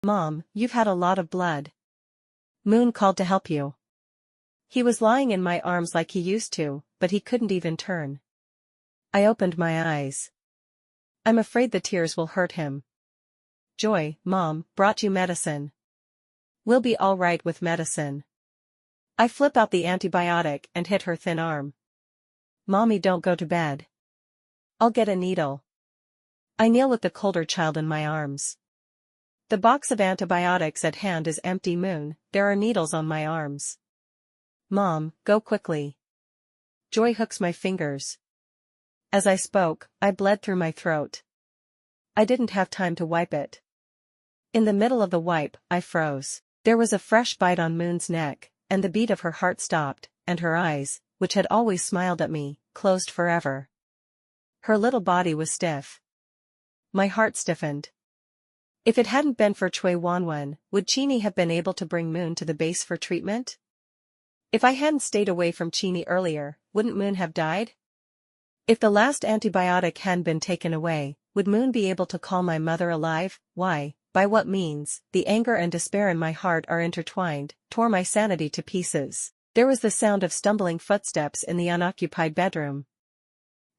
Mom, you've had a lot of blood. Moon called to help you. He was lying in my arms like he used to, but he couldn't even turn. I opened my eyes. I'm afraid the tears will hurt him. Joy, Mom, brought you medicine. We'll be all right with medicine. I flip out the antibiotic and hit her thin arm. Mommy, don't go to bed. I'll get a needle. I kneel with the colder child in my arms. The box of antibiotics at hand is empty. Moon, there are needles on my arms. Mom, go quickly. Joy hooks my fingers. As I spoke, I bled through my throat. I didn't have time to wipe it. In the middle of the wipe, I froze. There was a fresh bite on Moon's neck, and the beat of her heart stopped, and her eyes, which had always smiled at me, closed forever. Her little body was stiff. My heart stiffened. If it hadn't been for Chui Wanwen, would Chini have been able to bring Moon to the base for treatment? If I hadn't stayed away from Chini earlier, wouldn't Moon have died? If the last antibiotic hadn't been taken away, would Moon be able to call my mother alive? Why, by what means? The anger and despair in my heart are intertwined, tore my sanity to pieces. There was the sound of stumbling footsteps in the unoccupied bedroom.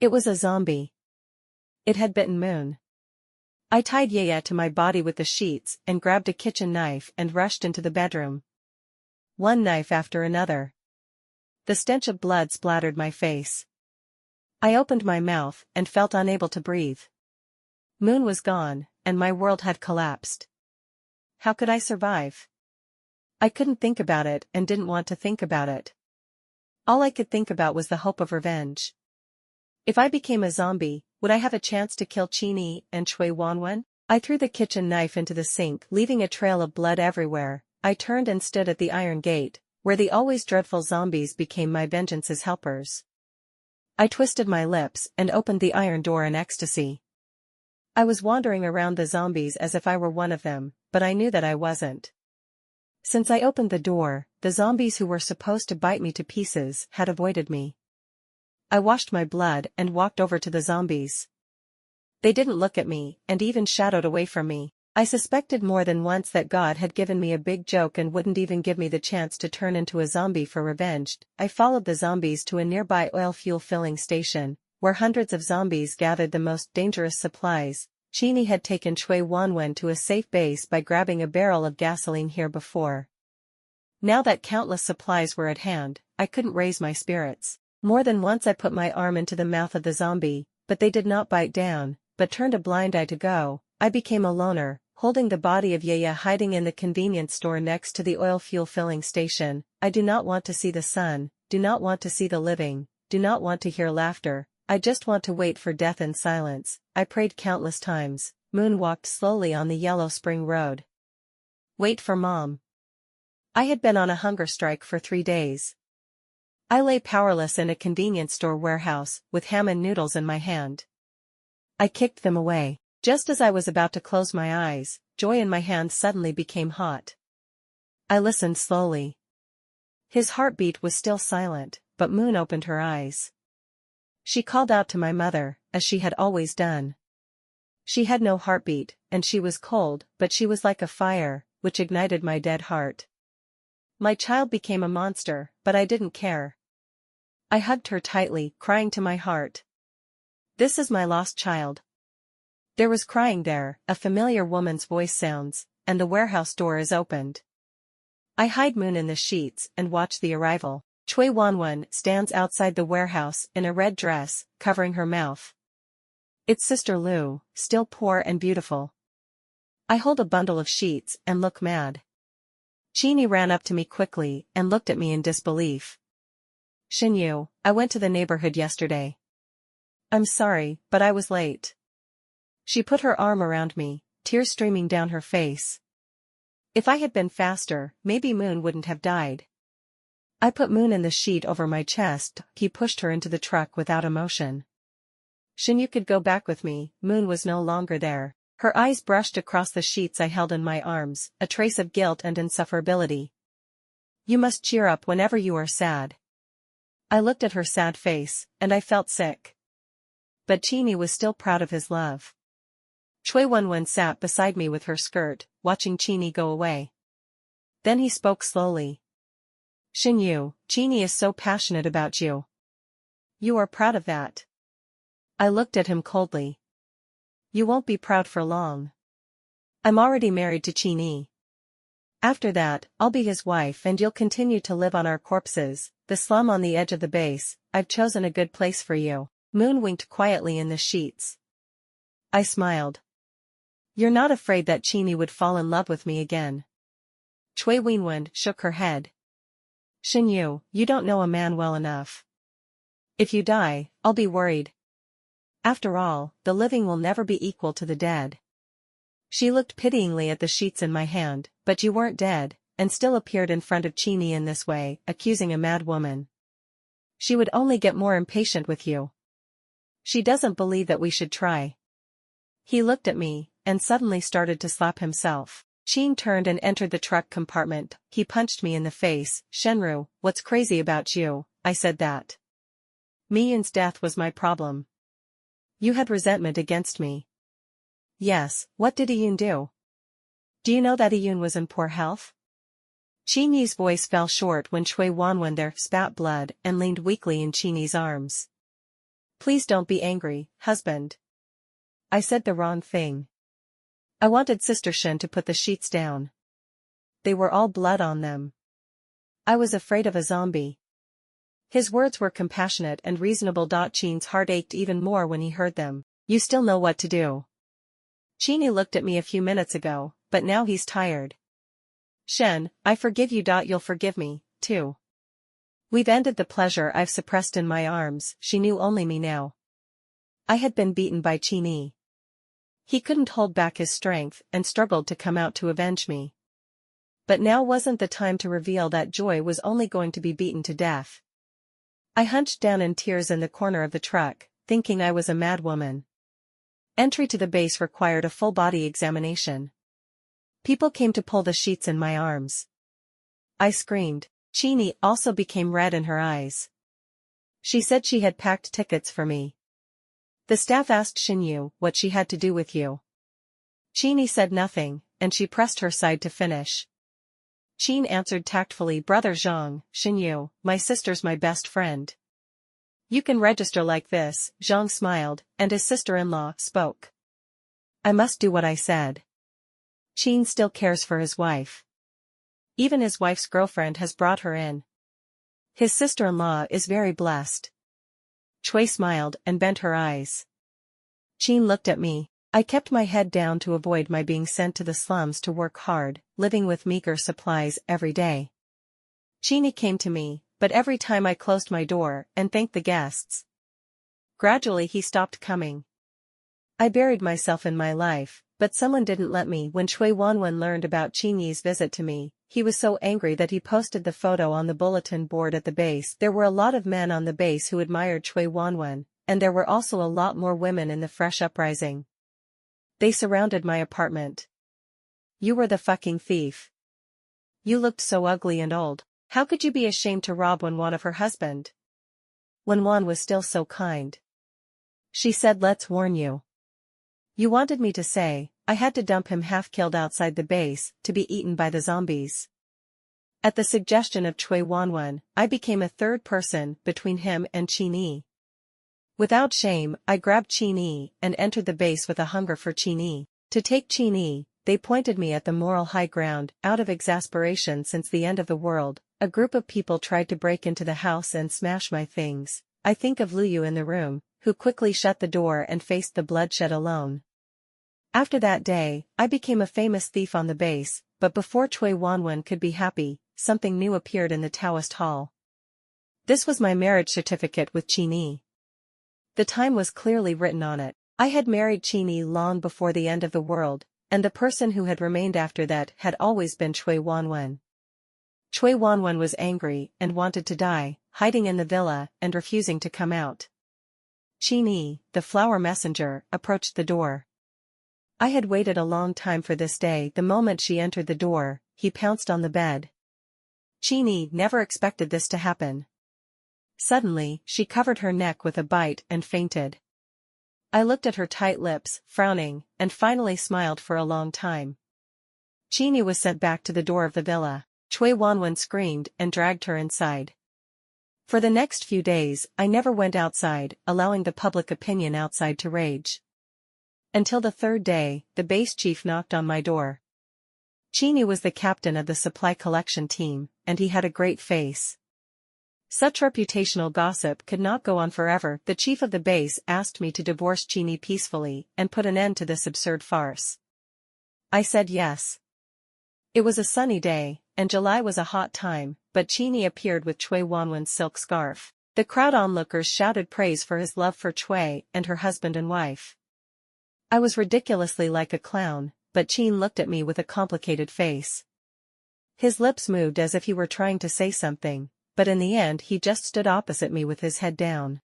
It was a zombie. It had bitten Moon. I tied Yaya to my body with the sheets and grabbed a kitchen knife and rushed into the bedroom. One knife after another. The stench of blood splattered my face. I opened my mouth and felt unable to breathe. Moon was gone, and my world had collapsed. How could I survive? I couldn't think about it and didn't want to think about it. All I could think about was the hope of revenge. If I became a zombie, would I have a chance to kill Chini and Chui Wanwen? I threw the kitchen knife into the sink, leaving a trail of blood everywhere. I turned and stood at the iron gate, where the always dreadful zombies became my vengeance's helpers. I twisted my lips and opened the iron door in ecstasy. I was wandering around the zombies as if I were one of them, but I knew that I wasn't. Since I opened the door, the zombies who were supposed to bite me to pieces had avoided me. I washed my blood and walked over to the zombies. They didn't look at me, and even shadowed away from me. I suspected more than once that God had given me a big joke and wouldn't even give me the chance to turn into a zombie for revenge. I followed the zombies to a nearby oil fuel filling station, where hundreds of zombies gathered the most dangerous supplies. Chini had taken Chui Wanwen to a safe base by grabbing a barrel of gasoline here before. Now that countless supplies were at hand, I couldn't raise my spirits. More than once I put my arm into the mouth of the zombie, but they did not bite down, but turned a blind eye to go. I became a loner, holding the body of Yaya hiding in the convenience store next to the oil fuel filling station. I do not want to see the sun, do not want to see the living, do not want to hear laughter. I just want to wait for death in silence. I prayed countless times. Moon walked slowly on the yellow spring road. Wait for Mom. I had been on a hunger strike for 3 days. I lay powerless in a convenience store warehouse, with ham and noodles in my hand. I kicked them away. Just as I was about to close my eyes, Joy in my hand suddenly became hot. I listened slowly. His heartbeat was still silent, but Moon opened her eyes. She called out to my mother, as she had always done. She had no heartbeat, and she was cold, but she was like a fire, which ignited my dead heart. My child became a monster, but I didn't care. I hugged her tightly, crying to my heart. This is my lost child. There was crying there, a familiar woman's voice sounds, and the warehouse door is opened. I hide Moon in the sheets and watch the arrival. Chui Wanwen stands outside the warehouse in a red dress, covering her mouth. It's Sister Lu, still poor and beautiful. I hold a bundle of sheets and look mad. Chini ran up to me quickly and looked at me in disbelief. Xinyu, I went to the neighborhood yesterday. I'm sorry, but I was late. She put her arm around me, tears streaming down her face. If I had been faster, maybe Moon wouldn't have died. I put Moon in the sheet over my chest. He pushed her into the truck without emotion. Xinyu could go back with me. Moon was no longer there. Her eyes brushed across the sheets I held in my arms, a trace of guilt and insufferability. You must cheer up whenever you are sad. I looked at her sad face, and I felt sick. But Chini was still proud of his love. Chui Wenwen sat beside me with her skirt, watching Qini go away. Then he spoke slowly. Xin Yu, Qini is so passionate about you. You are proud of that. I looked at him coldly. You won't be proud for long. I'm already married to Qini. After that, I'll be his wife and you'll continue to live on our corpses, the slum on the edge of the base. I've chosen a good place for you. Moon winked quietly in the sheets. I smiled. You're not afraid that Qini would fall in love with me again? Chui Wenwen shook her head. Xin Yu, you don't know a man well enough. If you die, I'll be worried. After all, the living will never be equal to the dead. She looked pityingly at the sheets in my hand, but you weren't dead, and still appeared in front of Qini in this way, accusing a mad woman. She would only get more impatient with you. She doesn't believe that we should try. He looked at me, and suddenly started to slap himself. Qin turned and entered the truck compartment. He punched me in the face. Shenru, what's crazy about you? I said that. Mi Yun's death was my problem. You had resentment against me. Yes, what did Yun do? Do you know that Yun was in poor health? Qin Yi's voice fell short when Chui Wenwen there spat blood and leaned weakly in Qin Yi's arms. Please don't be angry, husband. I said the wrong thing. I wanted Sister Shen to put the sheets down. They were all blood on them. I was afraid of a zombie. His words were compassionate and reasonable. Qin's heart ached even more when he heard them. You still know what to do. Qini looked at me a few minutes ago, but now he's tired. Shen, I forgive you. You'll forgive me, too. We've ended the pleasure I've suppressed in my arms. She knew only me now. I had been beaten by Qini. He couldn't hold back his strength and struggled to come out to avenge me. But now wasn't the time to reveal that Joy was only going to be beaten to death. I hunched down in tears in the corner of the truck, thinking I was a mad woman. Entry to the base required a full-body examination. People came to pull the sheets in my arms. I screamed. Qini also became red in her eyes. She said she had packed tickets for me. The staff asked Xin Yu what she had to do with you. Qini said nothing, and she pressed her side to finish. Qin answered tactfully, Brother Zhang, Xin Yu, my sister's my best friend. You can register like this. Zhang smiled, and his sister-in-law spoke. I must do what I said. Qin still cares for his wife. Even his wife's girlfriend has brought her in. His sister-in-law is very blessed. Chui smiled and bent her eyes. Qin looked at me. I kept my head down to avoid my being sent to the slums to work hard, living with meager supplies every day. Qini came to me, but every time I closed my door and thanked the guests. Gradually he stopped coming. I buried myself in my life, but someone didn't let me. When Chui Wenwen learned about Qin Yi's visit to me, he was so angry that he posted the photo on the bulletin board at the base. There were a lot of men on the base who admired Chui Wenwen, and there were also a lot more women in the fresh uprising. They surrounded my apartment. You were the fucking thief. You looked so ugly and old. How could you be ashamed to rob Wenwan of her husband? Wenwan was still so kind. She said, let's warn you. You wanted me to say, I had to dump him half-killed outside the base, to be eaten by the zombies. At the suggestion of Chui Wenwen, I became a third person between him and Qin Yi. Without shame, I grabbed Qin Yi and entered the base with a hunger for Qin Yi. To take Qin Yi, they pointed me at the moral high ground. Out of exasperation since the end of the world, a group of people tried to break into the house and smash my things. I think of Lu Yu in the room, who quickly shut the door and faced the bloodshed alone. After that day, I became a famous thief on the base, but before Chui Wenwen could be happy, something new appeared in the Taoist hall. This was my marriage certificate with Qin Yi. The time was clearly written on it. I had married Qin Yi long before the end of the world, and the person who had remained after that had always been Chui Wenwen. Chui Wenwen was angry and wanted to die, hiding in the villa and refusing to come out. Qin Yi, the flower messenger, approached the door. I had waited a long time for this day. The moment she entered the door, he pounced on the bed. Qin Yi never expected this to happen. Suddenly, she covered her neck with a bite and fainted. I looked at her tight lips, frowning, and finally smiled for a long time. Jeannie was sent back to the door of the villa. Chui Wanwen screamed and dragged her inside. For the next few days, I never went outside, allowing the public opinion outside to rage. Until the third day, the base chief knocked on my door. Jeannie was the captain of the supply collection team, and he had a great face. Such reputational gossip could not go on forever. The chief of the base asked me to divorce Jeannie peacefully and put an end to this absurd farce. I said yes. It was a sunny day, and July was a hot time, but Jeannie appeared with Chui Wanwen's silk scarf. The crowd onlookers shouted praise for his love for Chui and her husband and wife. I was ridiculously like a clown, but Jean looked at me with a complicated face. His lips moved as if he were trying to say something, but in the end he just stood opposite me with his head down.